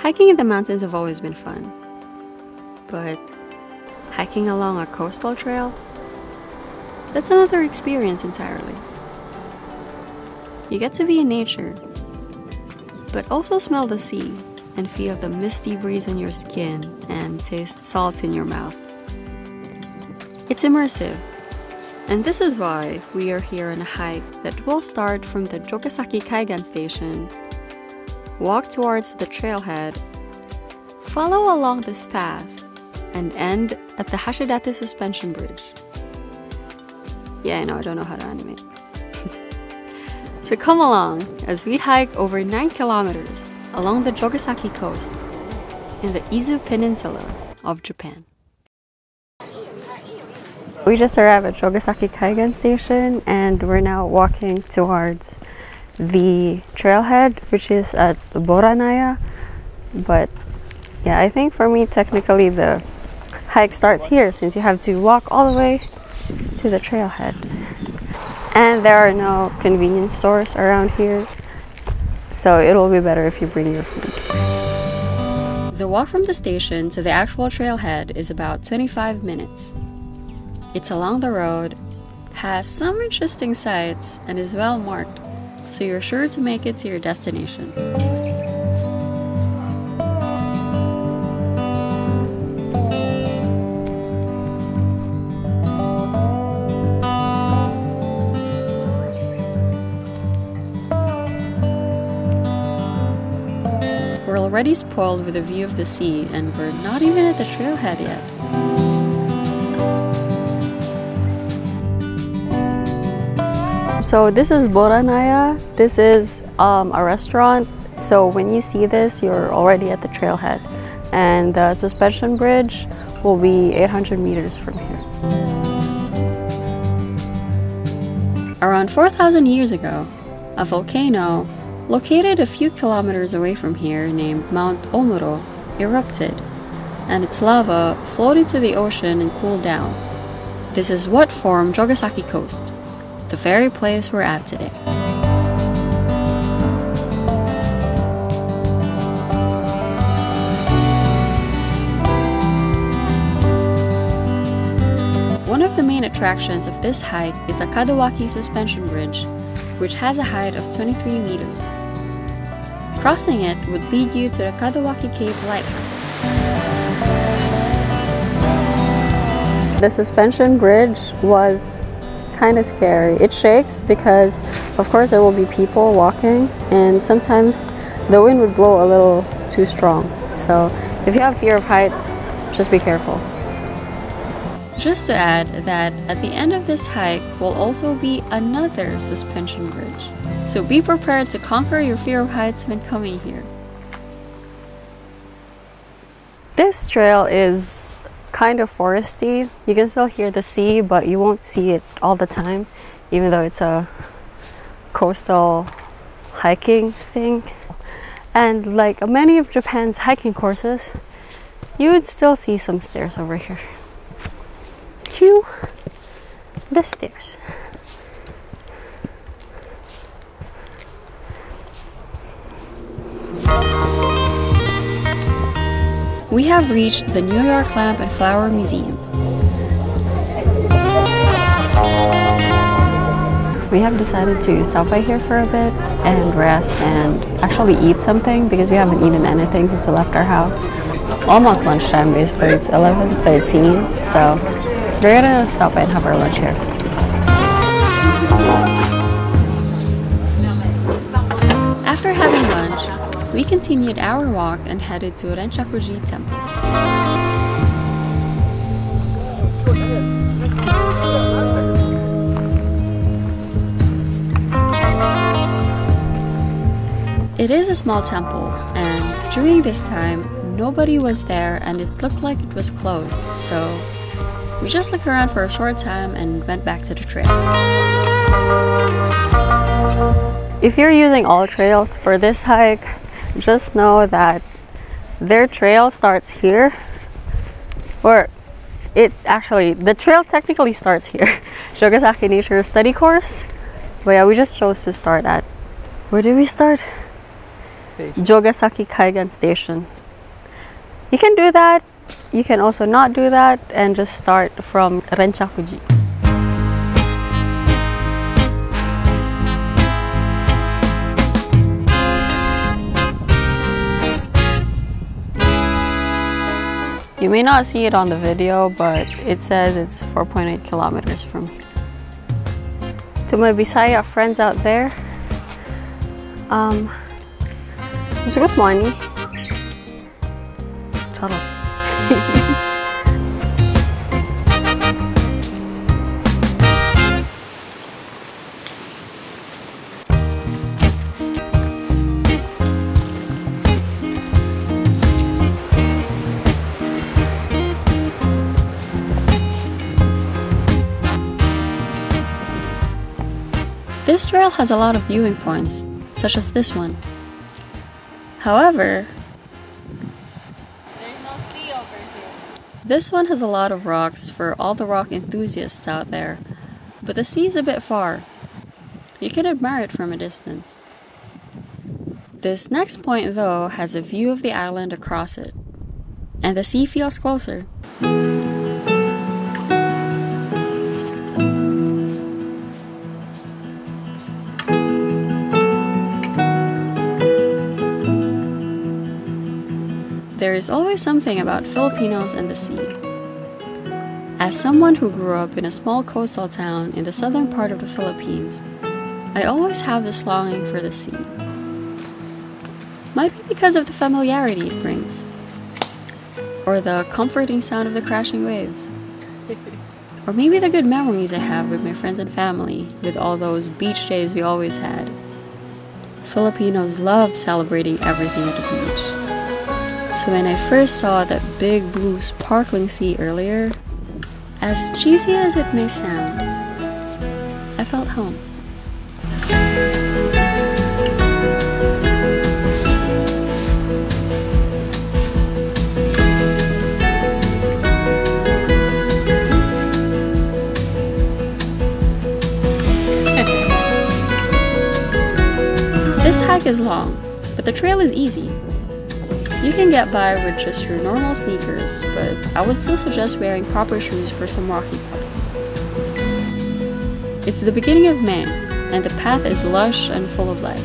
Hiking in the mountains have always been fun, but hiking along a coastal trail, that's another experience entirely. You get to be in nature, but also smell the sea and feel the misty breeze on your skin and taste salt in your mouth. It's immersive, and this is why we are here on a hike that will start from the Jogasaki Kaigan station, walk towards the trailhead, follow along this path, and end at the Hashidate suspension bridge. Yeah, I know, I don't know how to animate. So come along as we hike over 9 kilometers along the Jogasaki Coast in the Izu Peninsula of Japan. We just arrived at Jogasaki Kaigan station and we're now walking towards the trailhead, which is at Boranaya. But yeah, I think for me technically the hike starts here since you have to walk all the way to the trailhead. And there are no convenience stores around here, so it'll be better if you bring your food. The walk from the station to the actual trailhead is about 25 minutes. It's along the road, has some interesting sights, and is well marked, so you're sure to make it to your destination. We're already spoiled with a view of the sea, and we're not even at the trailhead yet. So this is Boranaya. This is a restaurant. So when you see this, you're already at the trailhead. And the suspension bridge will be 800 meters from here. Around 4,000 years ago, a volcano located a few kilometers away from here named Mount Omuro erupted, and its lava flowed into the ocean and cooled down. This is what formed Jogasaki Coast, the very place we're at today. One of the main attractions of this hike is the Kadawaki suspension bridge, which has a height of 23 meters. Crossing it would lead you to the Kadawaki Cape Lighthouse. The suspension bridge was kind of scary. It shakes because, of course, there will be people walking, and sometimes the wind would blow a little too strong. So if you have fear of heights, just be careful. Just to add that at the end of this hike will also be another suspension bridge. So be prepared to conquer your fear of heights when coming here. This trail is kind of foresty. You can still hear the sea, but you won't see it all the time, even though it's a coastal hiking thing. And like many of Japan's hiking courses, you would still see some stairs over here. Cue the stairs. We have reached the New York Lamp and Flower Museum. We have decided to stop by here for a bit and rest and actually eat something because we haven't eaten anything since we left our house. Almost lunchtime basically, it's 11:13, so we're gonna stop by and have our lunch here. After having lunch, we continued our walk and headed to Renchakuji Temple. It is a small temple, and during this time, nobody was there and it looked like it was closed, so we just looked around for a short time and went back to the trail. If you're using all trails for this hike, just know that their trail starts here, or the trail technically starts here. Jogasaki Nature Study Course. But yeah, we just chose to start at, where did we start? Jogasaki Kaigan Station. You can do that. You can also not do that and just start from Renchakuji. You may not see it on the video, but it says it's 4.8 kilometers from here. To my Bisaya friends out there, good morning. Charot. This trail has a lot of viewing points, such as this one. However, there's no sea over here. This one has a lot of rocks for all the rock enthusiasts out there, but the sea is a bit far. You can admire it from a distance. This next point, though, has a view of the island across it, and the sea feels closer. There is always something about Filipinos and the sea. As someone who grew up in a small coastal town in the southern part of the Philippines, I always have this longing for the sea. Might be because of the familiarity it brings, or the comforting sound of the crashing waves, or maybe the good memories I have with my friends and family with all those beach days we always had. Filipinos love celebrating everything at the beach. So when I first saw that big blue sparkling sea earlier, as cheesy as it may sound, I felt home. This hike is long, but the trail is easy. You can get by with just your normal sneakers, but I would still suggest wearing proper shoes for some rocky parts. It's the beginning of May, and the path is lush and full of life.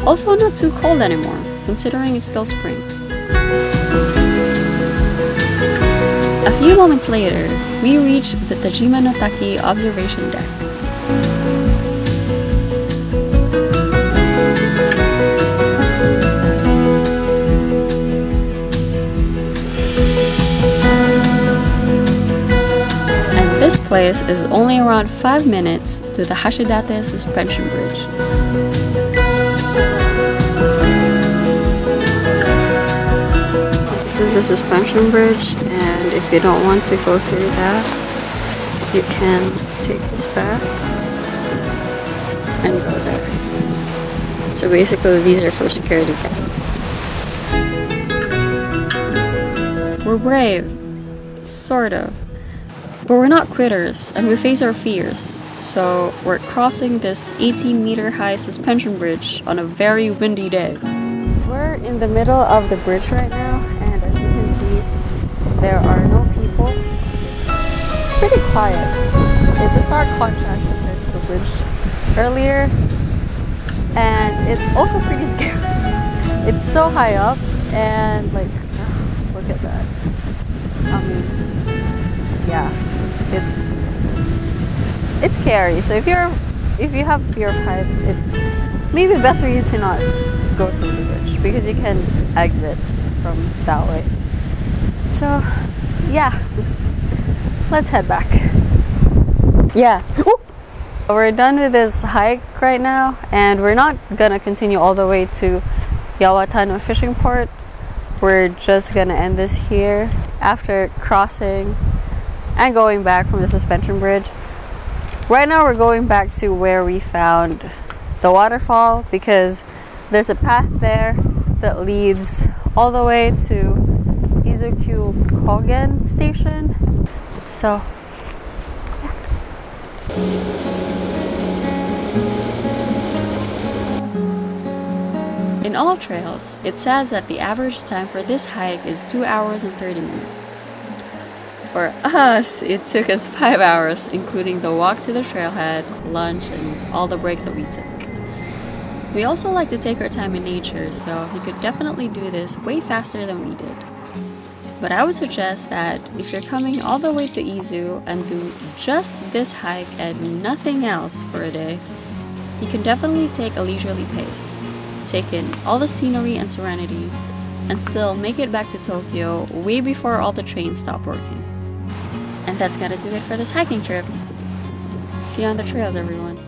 Also not too cold anymore, considering it's still spring. A few moments later, we reach the Tajima no Taki observation deck. This place is only around 5 minutes to the Hashidate suspension bridge. This is the suspension bridge, and if you don't want to go through that, you can take this path and go there. So basically these are for security guards. We're brave, sort of. But we're not quitters, and we face our fears, so we're crossing this 18-meter high suspension bridge on a very windy day. We're in the middle of the bridge right now, and as you can see, there are no people. It's pretty quiet. It's a stark contrast compared to the bridge earlier, and it's also pretty scary. It's so high up, and like, look at that. Yeah. It's scary. So if you have fear of heights, it may be best for you to not go through the bridge because you can exit from that way. So yeah, let's head back. Yeah. Whoop. We're done with this hike right now, and we're not gonna continue all the way to Yawatano fishing port. We're just gonna end this here after crossing and going back from the suspension bridge. Right now we're going back to where we found the waterfall because there's a path there that leads all the way to Izukyu Kogen station. So yeah. In all trails, it says that the average time for this hike is 2 hours and 30 minutes. For us, it took us 5 hours, including the walk to the trailhead, lunch, and all the breaks that we took. We also like to take our time in nature, so you could definitely do this way faster than we did. But I would suggest that if you're coming all the way to Izu and do just this hike and nothing else for a day, you can definitely take a leisurely pace, take in all the scenery and serenity, and still make it back to Tokyo way before all the trains stop working. And that's gotta do it for this hiking trip. See you on the trails, everyone.